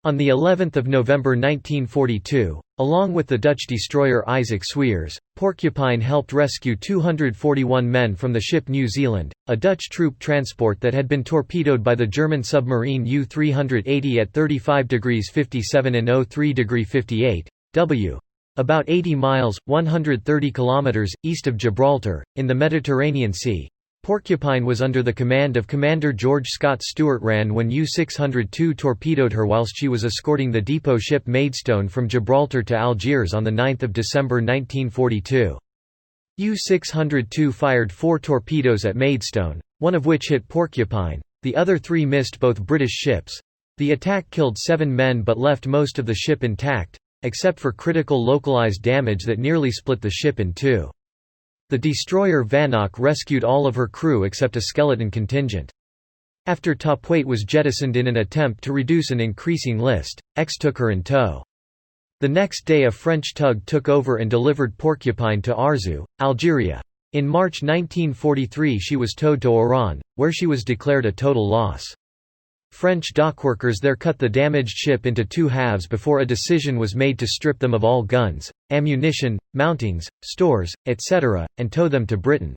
On the 11th of November 1942, along with the Dutch destroyer Isaac Sweers, Porcupine helped rescue 241 men from the ship New Zealand, a Dutch troop transport that had been torpedoed by the German submarine U-380 at 35°57' and 03°58' W. About 80 miles, 130 kilometers, east of Gibraltar, in the Mediterranean Sea. Porcupine was under the command of Commander George Scott Stewart Rand when U-602 torpedoed her whilst she was escorting the depot ship Maidstone from Gibraltar to Algiers on 9 December 1942. U-602 fired 4 torpedoes at Maidstone, one of which hit Porcupine, the other 3 missed both British ships. The attack killed 7 men but left most of the ship intact, except for critical localized damage that nearly split the ship in two. The destroyer Vanoc rescued all of her crew except a skeleton contingent. After topweight was jettisoned in an attempt to reduce an increasing list, X took her in tow. The next day a French tug took over and delivered Porcupine to Arzew, Algeria. In March 1943 she was towed to Oran, where she was declared a total loss. French dockworkers there cut the damaged ship into 2 halves before a decision was made to strip them of all guns, ammunition, mountings, stores, etc., and tow them to Britain.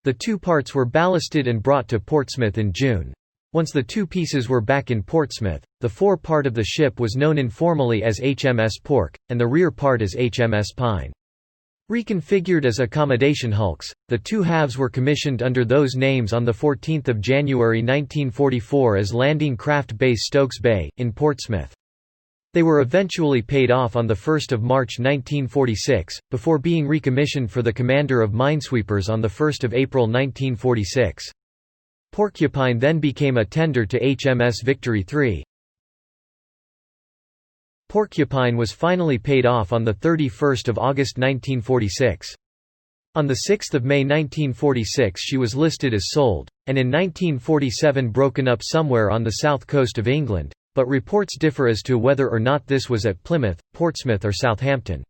The 2 parts were ballasted and brought to Portsmouth in June. Once the 2 pieces were back in Portsmouth, the fore part of the ship was known informally as HMS Pork, and the rear part as HMS Pine. Reconfigured as accommodation hulks, the 2 halves were commissioned under those names on 14 January 1944 as Landing Craft Base Stokes Bay, in Portsmouth. They were eventually paid off on 1 March 1946, before being recommissioned for the commander of minesweepers on 1 April 1946. Porcupine then became a tender to HMS Victory III. Porcupine was finally paid off on 31 August 1946. On 6 May 1946 she was listed as sold, and in 1947 broken up somewhere on the south coast of England, but reports differ as to whether or not this was at Plymouth, Portsmouth or Southampton.